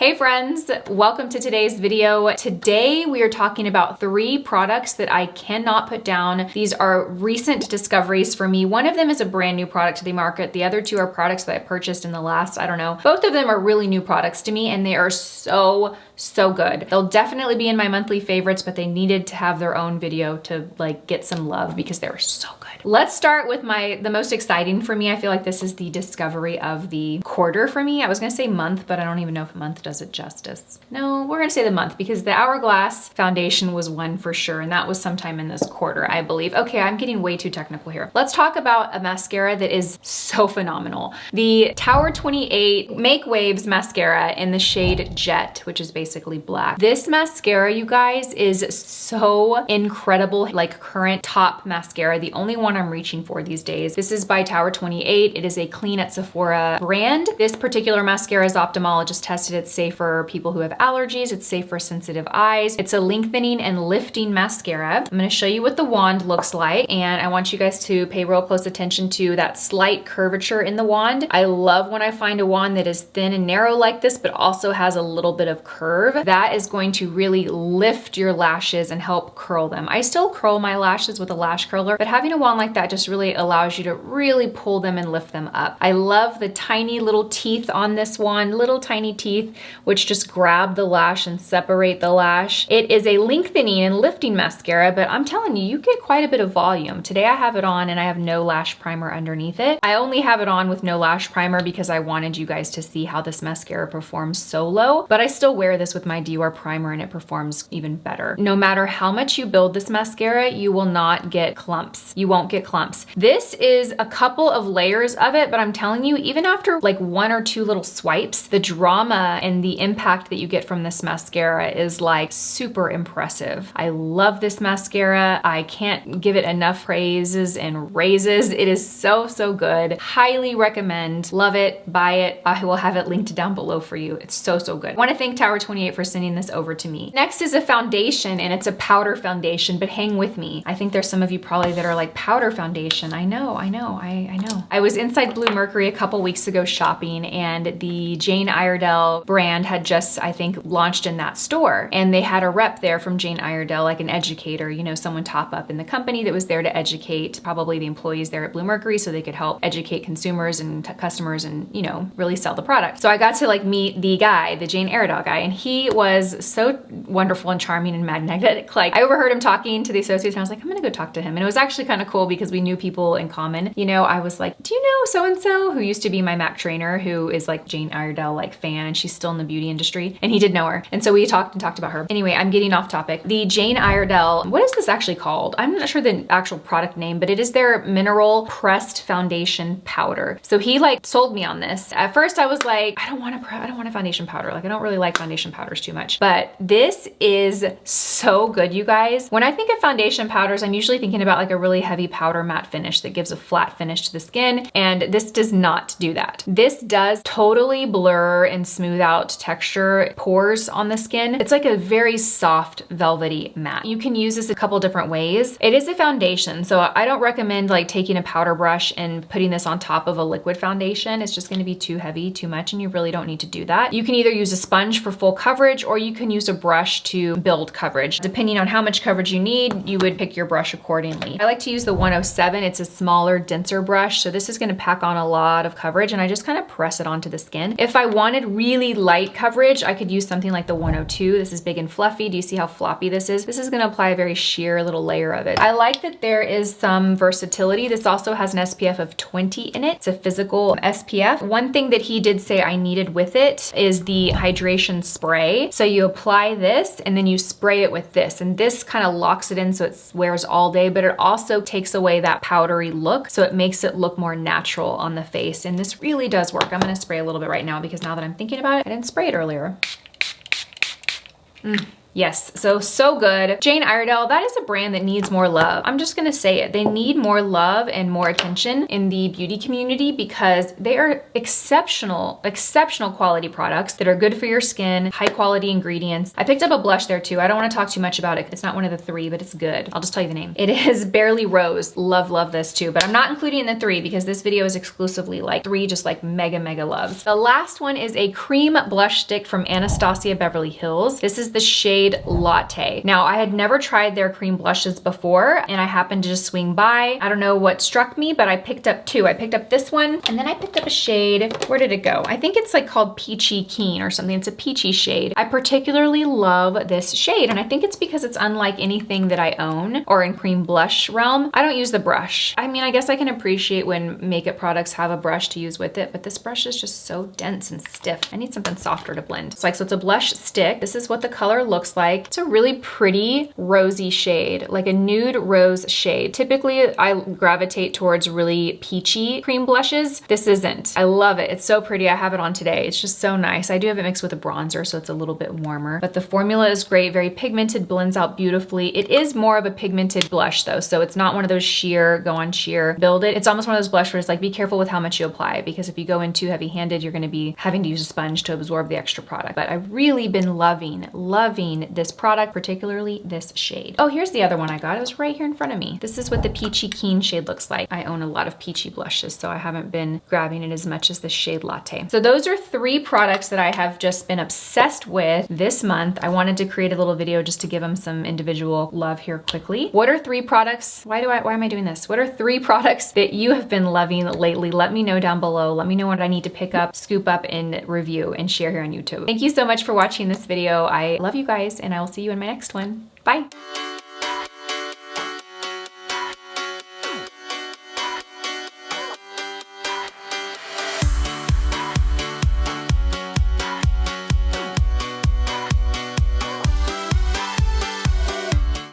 Hey friends, welcome to today's video. Today we are talking about 3 products that I cannot put down. These are recent discoveries for me. One of them is a brand new product to the market. The other 2 are products that I purchased in the last, I don't know. Both of them are really new products to me and they are so good. They'll definitely be in my monthly favorites, but they needed to have their own video to like get some love because they were so good. Let's start with the most exciting for me. I feel like this is the discovery of the quarter for me. I was gonna say month, but I don't even know if a month does it justice. No, we're gonna say the month because the Hourglass foundation was one for sure, and that was sometime in this quarter, I believe. Okay, I'm getting way too technical here. Let's talk about a mascara that is so phenomenal. The Tower 28 MakeWaves mascara in the shade Jet, which is basically black. This mascara, you guys, is so incredible, like current top mascara, the only one I'm reaching for these days. This is by Tower 28. It is a Clean at Sephora brand. This particular mascara is ophthalmologist tested. It's safe for people who have allergies. It's safe for sensitive eyes. It's a lengthening and lifting mascara. I'm gonna show you what the wand looks like, and I want you guys to pay real close attention to that slight curvature in the wand. I love when I find a wand that is thin and narrow like this, but also has a little bit of curve. That is going to really lift your lashes and help curl them. I still curl my lashes with a lash curler, but having a wand like that just really allows you to really pull them and lift them up. I love the tiny little teeth on this wand, little tiny teeth, which just grab the lash and separate the lash. It is a lengthening and lifting mascara, but I'm telling you, you get quite a bit of volume. Today I have it on and I have no lash primer underneath it. I only have it on with no lash primer because I wanted you guys to see how this mascara performs solo, but I still wear this with my Dior primer and it performs even better. No matter how much you build this mascara, you will not get clumps. You won't get clumps. This is a couple of layers of it, but I'm telling you, even after like 1 or 2 little swipes, the drama and the impact that you get from this mascara is like super impressive. I love this mascara. I can't give it enough praises and raises. It is so good. Highly recommend. Love it. Buy it. I will have it linked down below for you. It's so good. I want to thank Tower 28 for sending this over to me. Next is a foundation, and it's a powder foundation, but hang with me. I think there's some of you probably that are like, powder foundation. I know. I was inside Blue Mercury a couple weeks ago shopping, and the Jane Iredale brand had just, I think, launched in that store. And they had a rep there from Jane Iredale, like an educator, you know, someone top up in the company that was there to educate probably the employees there at Blue Mercury so they could help educate consumers and customers and, you know, really sell the product. So I got to like meet the guy, the Jane Iredale guy, and he was so wonderful and charming and magnetic. Like, I overheard him talking to the associates and I was like, I'm gonna go talk to him. And it was actually kind of cool because we knew people in common. You know, I was like, do you know so-and-so who used to be my Mac trainer, who is like Jane Iredale like fan, and she's still in the beauty industry, and he did know her. And so we talked about her. Anyway, I'm getting off topic. The Jane Iredale, what is this actually called? I'm not sure the actual product name, but it is their mineral pressed foundation powder. So he like sold me on this. At first I was like, I don't want a foundation powder. Like, I don't really like foundation powders too much, but this is so good, you guys. When I think of foundation powders, I'm usually thinking about like a really heavy powder matte finish that gives a flat finish to the skin, and this does not do that. This does totally blur and smooth out texture pores on the skin. It's like a very soft velvety matte. You can use this a couple different ways. It is a foundation, so I don't recommend like taking a powder brush and putting this on top of a liquid foundation. It's just going to be too heavy, too much, and you really don't need to do that. You can either use a sponge for full coverage or you can use a brush to build coverage. Depending on how much coverage you need, you would pick your brush accordingly. I like to use the 107. It's a smaller, denser brush, so this is going to pack on a lot of coverage, and I just kind of press it onto the skin. If I wanted really light coverage, I could use something like the 102. This is big and fluffy. Do you see how floppy this is? This is going to apply a very sheer little layer of it. I like that there is some versatility. This also has an SPF of 20 in it. It's a physical SPF. One thing that he did say I needed with it is the hydration spray. So you apply this and then you spray it with this, and this kind of locks it in so it wears all day, but it also takes away that powdery look, so it makes it look more natural on the face. And this really does work. I'm going to spray a little bit right now because now that I'm thinking about it, I didn't spray it earlier. Yes, so good. Jane Iredale, that is a brand that needs more love. I'm just gonna say it. They need more love and more attention in the beauty community because they are exceptional quality products that are good for your skin, high quality ingredients. I picked up a blush there too. I don't wanna talk too much about it. It's not one of the 3, but it's good. I'll just tell you the name. It is Barely Rose. Love this too, but I'm not including in the 3 because this video is exclusively like 3 just like mega loves. The last one is a cream blush stick from Anastasia Beverly Hills. This is the shade Latte. Now, I had never tried their cream blushes before, and I happened to just swing by. I don't know what struck me, but I picked up 2. I picked up this one, and then I picked up a shade. Where did it go? I think it's like called Peachy Keen or something. It's a peachy shade. I particularly love this shade, and I think it's because it's unlike anything that I own or in cream blush realm. I don't use the brush. I mean, I guess I can appreciate when makeup products have a brush to use with it, but this brush is just so dense and stiff. I need something softer to blend. So it's a blush stick. This is what the color looks like. It's a really pretty rosy shade, like a nude rose shade. Typically, I gravitate towards really peachy cream blushes. This isn't. I love it. It's so pretty. I have it on today. It's just so nice. I do have it mixed with a bronzer, so it's a little bit warmer, but the formula is great. Very pigmented, blends out beautifully. It is more of a pigmented blush though, so it's not one of those sheer, go on sheer, build it. It's almost one of those blush where it's like, be careful with how much you apply, because if you go in too heavy-handed, you're gonna be having to use a sponge to absorb the extra product. But I've really been loving this product, particularly this shade. Oh, here's the other one I got. It was right here in front of me. This is what the Peachy Keen shade looks like. I own a lot of peachy blushes, so I haven't been grabbing it as much as the shade Latte. So those are 3 products that I have just been obsessed with this month. I wanted to create a little video just to give them some individual love here quickly. What are 3 products? Why am I doing this? What are 3 products that you have been loving lately? Let me know down below. Let me know what I need to pick up, scoop up, and review and share here on YouTube. Thank you so much for watching this video. I love you guys, and I will see you in my next one. Bye.